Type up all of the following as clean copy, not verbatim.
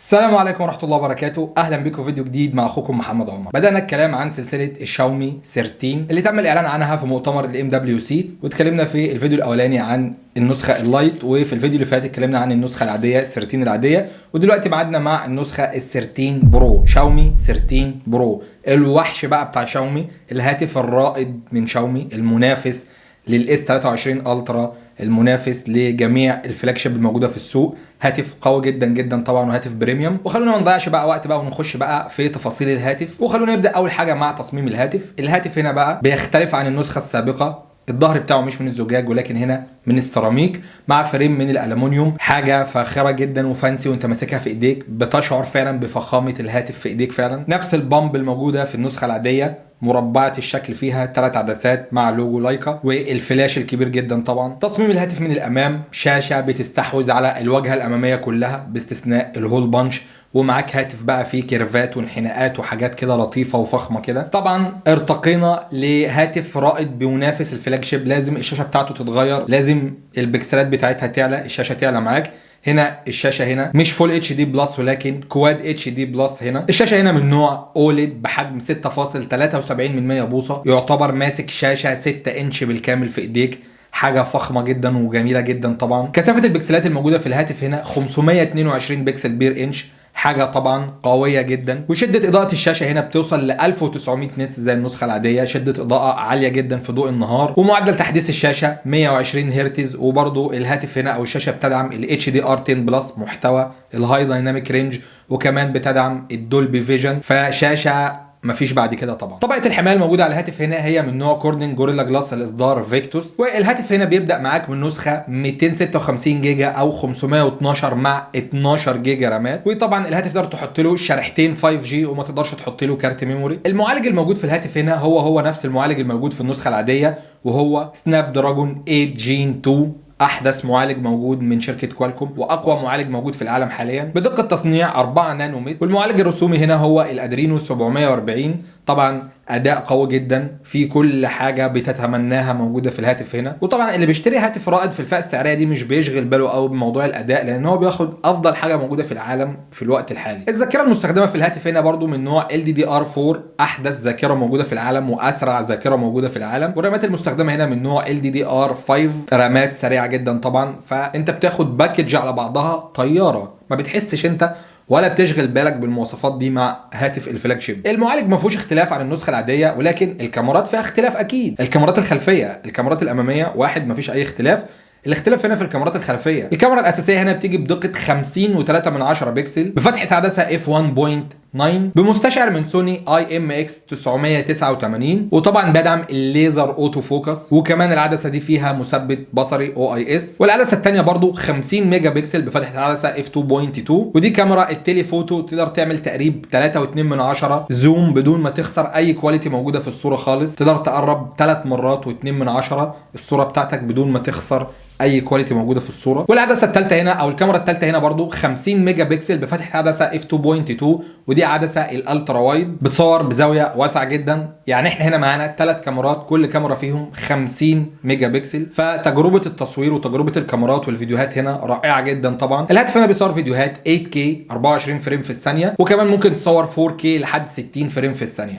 السلام عليكم ورحمة الله وبركاته، أهلا بكم في فيديو جديد مع أخوكم محمد عمر. بدأنا الكلام عن سلسلة الشاومي 13 اللي تم الإعلان عنها في مؤتمر الام دبليو سي، واتكلمنا في الفيديو الأولاني عن النسخة اللايت، وفي الفيديو اللي فات اتكلمنا عن النسخة العادية 13 العادية، ودلوقتي بعدنا مع النسخة 13 برو، شاومي 13 برو، الوحش بقى بتاع شاومي، الهاتف الرائد من شاومي، المنافس للاس 23 الترا، المنافس لجميع الفلاج شيب الموجوده في السوق. هاتف قوي جدا جدا طبعا، وهاتف بريميوم. وخلونا ما نضيعش بقى وقت بقى ونخش بقى في تفاصيل الهاتف، وخلونا نبدا اول حاجه مع تصميم الهاتف. الهاتف هنا بقى بيختلف عن النسخه السابقه، الظهر بتاعه مش من الزجاج ولكن هنا من السيراميك مع فريم من الالومنيوم، حاجه فاخره جدا وفانسي، وانت ماسكها في ايديك بتشعر فعلا بفخامه الهاتف في ايديك فعلا. نفس البامب الموجوده في النسخه العاديه، مربعة الشكل، فيها 3 عدسات مع لوجو لايكا والفلاش الكبير جدا طبعا. تصميم الهاتف من الامام، شاشة بتستحوذ على الواجهة الامامية كلها باستثناء الهول بانش، ومعاك هاتف بقى فيه كيرفات وانحناءات وحاجات كده لطيفة وفخمة كده. طبعا ارتقينا لهاتف رائد بينافس الفلاج شيب، لازم الشاشة بتاعته تتغير، لازم البكسلات بتاعتها تعلى، الشاشة تعلى معاك. هنا الشاشه هنا مش فول اتش دي بلس ولكن كواد اتش دي بلس. هنا الشاشه هنا من نوع اوليد بحجم 6.73 بوصه، يعتبر ماسك شاشه 6 انش بالكامل في ايديك، حاجه فخمه جدا وجميله جدا طبعا. كثافه البكسلات الموجوده في الهاتف هنا 522 بكسل بير انش، حاجه طبعا قويه جدا. وشده اضاءه الشاشه هنا بتوصل ل 1900 نتس زي النسخه العاديه، شده اضاءه عاليه جدا في ضوء النهار. ومعدل تحديث الشاشه 120 هرتز. وبرده الهاتف هنا او الشاشه بتدعم ال HDR 10 بلس محتوى الهاي دايناميك رينج، وكمان بتدعم الدولبي فيجن، فشاشه مفيش بعد كده طبعا. طبقه الحمايه الموجوده على الهاتف هنا هي من نوع كورنينج جوريلا جلاس الاصدار فيكتوس. والهاتف هنا بيبدا معاك من نسخه 256 جيجا او 512 مع 12 جيجا رامات. وطبعا الهاتف تقدر تحط له شريحتين 5G وما تقدرش تحط له كارت ميموري. المعالج الموجود في الهاتف هنا هو نفس المعالج الموجود في النسخه العاديه، وهو سناب دراجون 8 جين 2، احدث معالج موجود من شركه كوالكوم واقوى معالج موجود في العالم حاليا بدقه تصنيع 4 نانومتر. والمعالج الرسومي هنا هو الادرينو 740، طبعا اداء قوي جدا في كل حاجه بتتمناها موجوده في الهاتف هنا. وطبعا اللي بيشتري هاتف رائد في الفئه السعريه دي مش بيشغل باله قوي بموضوع الاداء، لان هو بياخد افضل حاجه موجوده في العالم في الوقت الحالي. الذاكره المستخدمه في الهاتف هنا برضو من نوع LDDR4، احدث ذاكره موجوده في العالم واسرع ذاكره موجوده في العالم. والرامات المستخدمه هنا من نوع LDDR5، رامات سريعه جدا طبعا، فانت بتاخد باكج على بعضها طياره، ما بتحسش انت ولا بتشغل بالك بالمواصفات دي مع هاتف الفلاج شيب. المعالج ما فيهوش اختلاف عن النسخه العاديه، ولكن الكاميرات فيها اختلاف اكيد. الكاميرات الخلفيه، الكاميرات الاماميه واحد، ما فيش اي اختلاف. الاختلاف هنا في الكاميرات الخلفيه. الكاميرا الاساسيه هنا بتيجي بدقه 50.3 بكسل بفتحه عدسه f1.9 بمستشعر من سوني IMX 989، وطبعا بدعم الليزر اوتو فوكس، وكمان العدسه دي فيها مثبت بصري OIS. والعدسه الثانيه برضو 50 ميجا بكسل بفتحه عدسه f2.2، ودي كاميرا التليفوتو، تقدر تعمل تقريب 3.2 زوم بدون ما تخسر اي كواليتي موجوده في الصوره خالص، تقدر تقرب 3 مرات و2 الصوره بتاعتك بدون ما تخسر اي كواليتي موجوده في الصوره. والعدسه الثالثه هنا او الكاميرا الثالثه هنا برضو 50 ميجا بكسل بفتحه عدسه f2.2، ودي عدسه الالترا وايد، بتصور بزاويه واسعه جدا. يعني احنا هنا معانا 3 كاميرات، كل كاميرا فيهم 50 ميجا بكسل، فتجربه التصوير وتجربه الكاميرات والفيديوهات هنا رائعه جدا طبعا. الهاتف هنا بيصور فيديوهات 8K 24 فريم في الثانيه، وكمان ممكن تصور 4K لحد 60 فريم في الثانيه.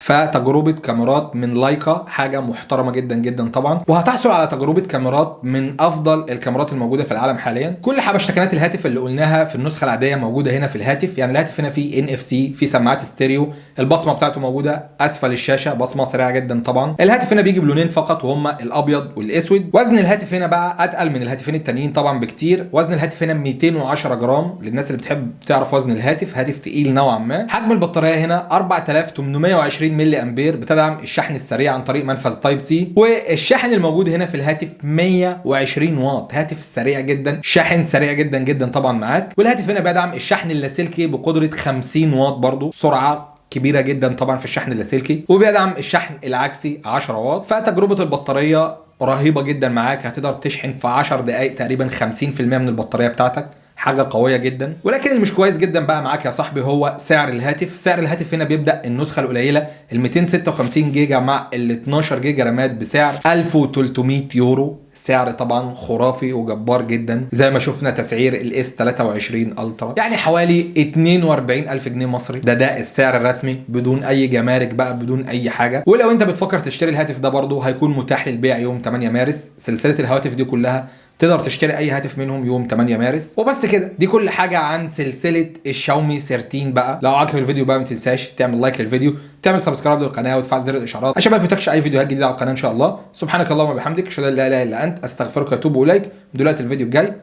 فتجربة كاميرات من لايكا حاجة محترمة جدا جدا طبعا، وهتحصل على تجربة كاميرات من أفضل الكاميرات الموجودة في العالم حاليا. كل حبشتكنات الهاتف اللي قلناها في النسخة العادية موجودة هنا في الهاتف. يعني الهاتف هنا فيه NFC، فيه سماعات ستيريو، البصمة بتاعته موجودة أسفل الشاشة، بصمة سريعة جدا طبعا. الهاتف هنا بيجي بلونين فقط وهما الأبيض والأسود. وزن الهاتف هنا بقى أتقل من الهاتفين التانيين طبعا بكتير. وزن الهاتف هنا 210 جرام للناس اللي بتحب تعرف وزن الهاتف، هاتف تقيل نوعا ما. حجم البطارية هنا 4820 ملي امبير، بتدعم الشحن السريع عن طريق منفذ تايب سي. والشاحن الموجود هنا في الهاتف 120 واط، هاتف سريع جدا، شاحن سريع جدا جدا طبعا معاك. والهاتف هنا بيدعم الشحن اللاسلكي بقدره 50 واط، برضو سرعه كبيره جدا طبعا في الشحن اللاسلكي. وبيدعم الشحن العكسي 10 واط. فتجربه البطاريه رهيبه جدا معاك، هتقدر تشحن في 10 دقائق تقريبا 50% من البطاريه بتاعتك، حاجه قويه جدا. ولكن اللي مش كويس جدا بقى معاك يا صاحبي هو سعر الهاتف. سعر الهاتف هنا بيبدا النسخه القليله ال 256 جيجا مع ال 12 جيجا رامات بسعر 1300 يورو. سعر طبعا خرافي وجبار جدا، زي ما شفنا تسعير الاس 23 الترا يعني حوالي 42000 جنيه مصري. ده السعر الرسمي بدون اي جمارك بقى، بدون اي حاجه. ولو انت بتفكر تشتري الهاتف ده برضه هيكون متاح للبيع يوم 8 مارس. سلسله الهواتف دي كلها تقدر تشتري اي هاتف منهم يوم 8 مارس. وبس كده، دي كل حاجه عن سلسله الشاومي 13 بقى. لو عجبك الفيديو بقى ما تنساش تعمل لايك للفيديو، تعمل سبسكرايب للقناه وتفعل زر الاشعارات عشان ما يفوتكش اي فيديوهات جديده على القناه ان شاء الله. سبحانك اللهم وبحمدك، اشهد ان لا اله الا انت، استغفرك واتوب اليك. دلوقتي الفيديو الجاي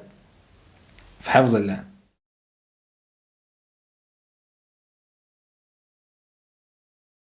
في حفظ الله.